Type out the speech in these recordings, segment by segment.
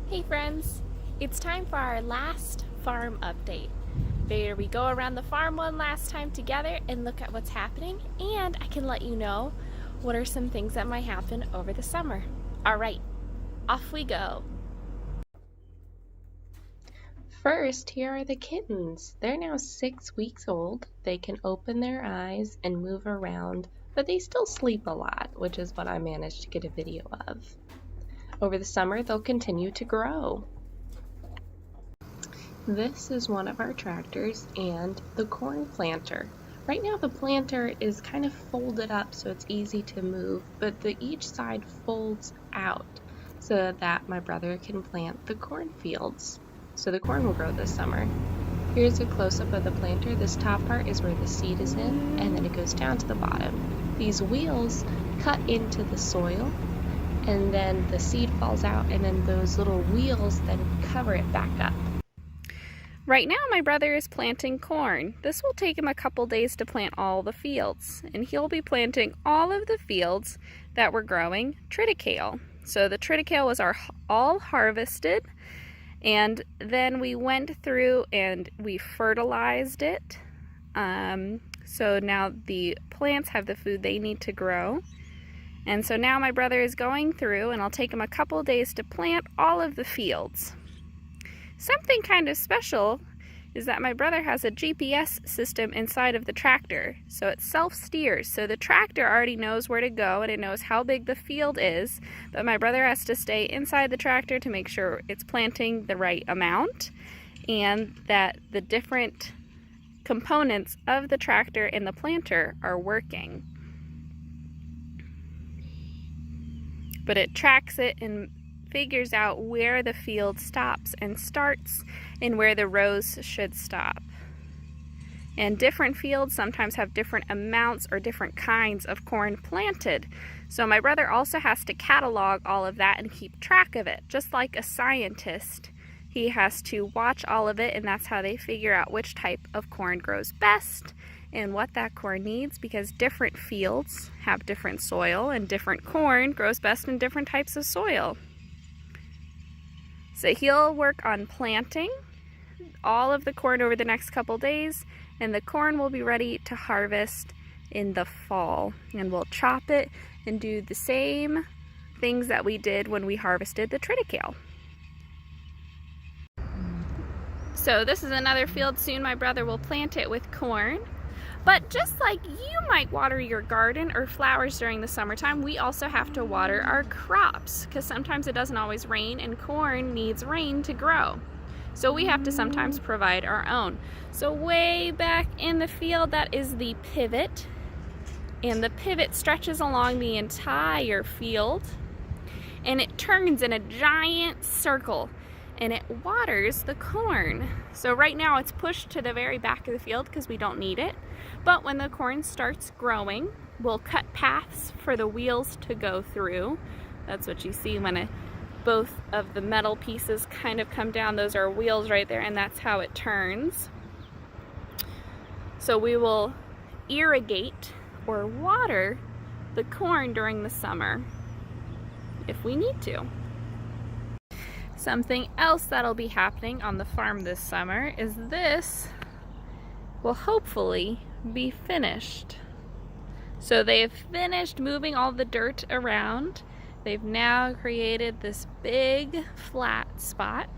Hey friends, it's time for our last farm update. Where we go around the farm one last time together and look at what's happening, and I can let you know what are some things that might happen over the summer. Alright, off we go. First, here are the kittens. They're now 6 weeks old. They can open their eyes and move around, but they still sleep a lot, which is what I managed to get a video of. Over the summer, they'll continue to grow. This is one of our tractors and the corn planter. Right now the planter is kind of folded up so it's easy to move, but each side folds out so that my brother can plant the cornfields. So the corn will grow this summer. Here's a close-up of the planter. This top part is where the seed is in, and then it goes down to the bottom. These wheels cut into the soil, and then the seed falls out, and then those little wheels then cover it back up. Right now my brother is planting corn. This will take him a couple days to plant all the fields, and he'll be planting all of the fields that were growing triticale. So the triticale was all harvested, and then we went through and we fertilized it. So now the plants have the food they need to grow. And so now my brother is going through, and it'll take him a couple days to plant all of the fields. Something kind of special is that my brother has a GPS system inside of the tractor, so it self-steers. So the tractor already knows where to go and it knows how big the field is, but my brother has to stay inside the tractor to make sure it's planting the right amount and that the different components of the tractor and the planter are working. But it tracks it and figures out where the field stops and starts and where the rows should stop. And different fields sometimes have different amounts or different kinds of corn planted. So my brother also has to catalog all of that and keep track of it. Just like a scientist, he has to watch all of it, and that's how they figure out which type of corn grows best and what that corn needs, because different fields have different soil and different corn grows best in different types of soil. So he'll work on planting all of the corn over the next couple days, and the corn will be ready to harvest in the fall. And we'll chop it and do the same things that we did when we harvested the triticale. So this is another field. Soon my brother will plant it with corn. But just like you might water your garden or flowers during the summertime, we also have to water our crops because sometimes it doesn't always rain and corn needs rain to grow. So we have to sometimes provide our own. So way back in the field, that is the pivot. And the pivot stretches along the entire field and it turns in a giant circle and it waters the corn. So right now it's pushed to the very back of the field because we don't need it. But when the corn starts growing, we'll cut paths for the wheels to go through. That's what you see when both of the metal pieces kind of come down. Those are wheels right there, and that's how it turns. So we will irrigate or water the corn during the summer if we need to. Something else that'll be happening on the farm this summer is this will hopefully be finished. So they've finished moving all the dirt around. They've now created this big flat spot.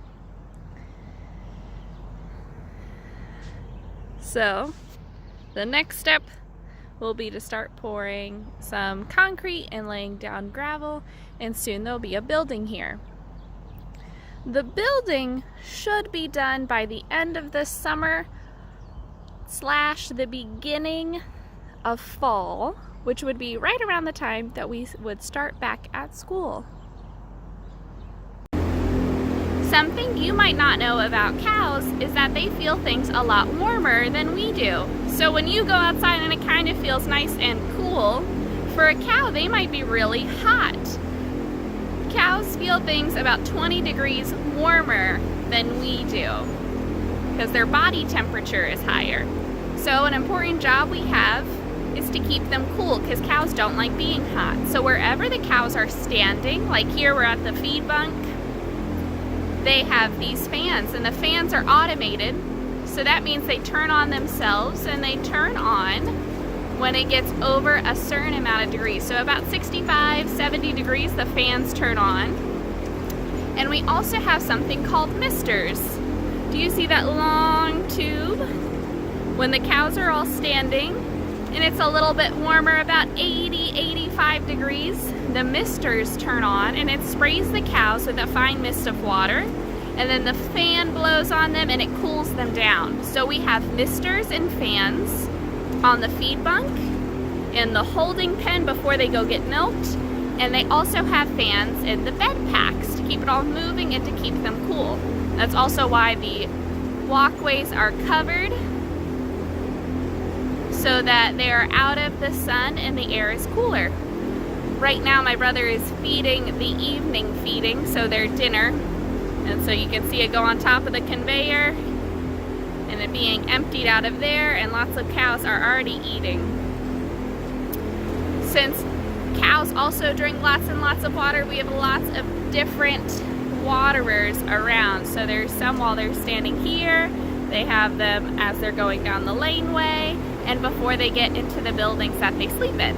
So the next step will be to start pouring some concrete and laying down gravel, and soon there'll be a building here. The building should be done by the end of this summer / the beginning of fall, which would be right around the time that we would start back at school. Something you might not know about cows is that they feel things a lot warmer than we do. So when you go outside and it kind of feels nice and cool, for a cow they might be really hot. Cows feel things about 20 degrees warmer than we do because their body temperature is higher. So an important job we have is to keep them cool because cows don't like being hot. So wherever the cows are standing, like here we're at the feed bunk, they have these fans, and the fans are automated. So that means they turn on themselves, and they turn on when it gets over a certain amount of degrees. So about 65, 70 degrees, the fans turn on. And we also have something called misters. Do you see that long tube? When the cows are all standing and it's a little bit warmer, about 80, 85 degrees, the misters turn on and it sprays the cows with a fine mist of water, and then the fan blows on them and it cools them down. So we have misters and fans on the feed bunk, in the holding pen before they go get milked, and they also have fans in the bed packs to keep it all moving and to keep them cool. That's also why the walkways are covered, so that they are out of the sun and the air is cooler. Right now my brother is feeding the evening feeding, so their dinner, and so you can see it go on top of the conveyor and it being emptied out of there, and lots of cows are already eating. Since cows also drink lots and lots of water, we have lots of different waterers around. So there's some while they're standing here, they have them as they're going down the laneway, and before they get into the buildings that they sleep in.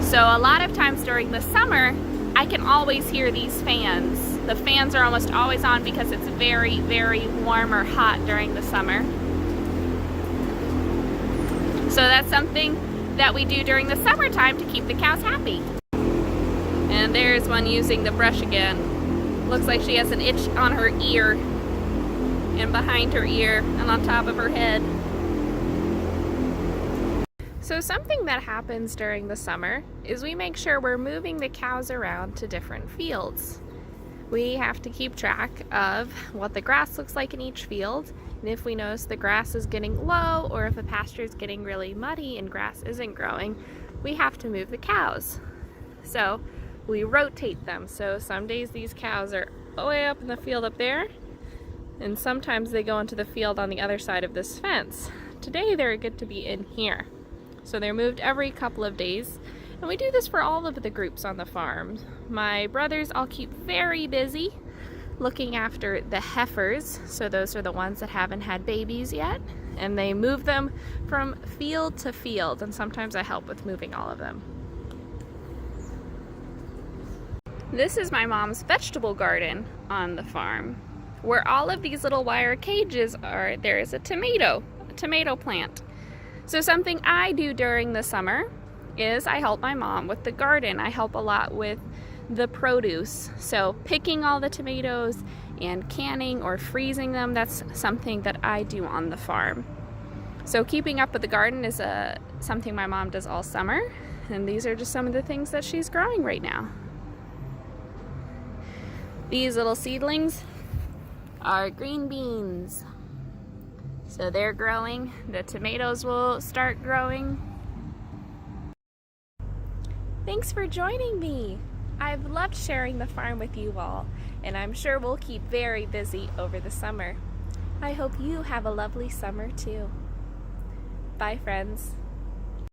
So a lot of times during the summer, I can always hear these fans. The fans are almost always on because it's very, very warm or hot during the summer. So that's something that we do during the summertime to keep the cows happy. And there's one using the brush again. Looks like she has an itch on her ear, and behind her ear, and on top of her head. So something that happens during the summer is we make sure we're moving the cows around to different fields. We have to keep track of what the grass looks like in each field, and if we notice the grass is getting low, or if a pasture is getting really muddy and grass isn't growing, we have to move the cows. So we rotate them. So some days these cows are way up in the field up there, and sometimes they go into the field on the other side of this fence. Today they're good to be in here. So they're moved every couple of days, and we do this for all of the groups on the farm. My brothers all keep very busy looking after the heifers, so those are the ones that haven't had babies yet, and they move them from field to field, and sometimes I help with moving all of them. This is my mom's vegetable garden on the farm. Where all of these little wire cages are, there is a tomato plant. So something I do during the summer is I help my mom with the garden. I help a lot with the produce. So picking all the tomatoes and canning or freezing them, that's something that I do on the farm. So keeping up with the garden is something my mom does all summer, and these are just some of the things that she's growing right now. These little seedlings are green beans. So they're growing. The tomatoes will start growing. Thanks for joining me. I've loved sharing the farm with you all, and I'm sure we'll keep very busy over the summer. I hope you have a lovely summer too. Bye, friends.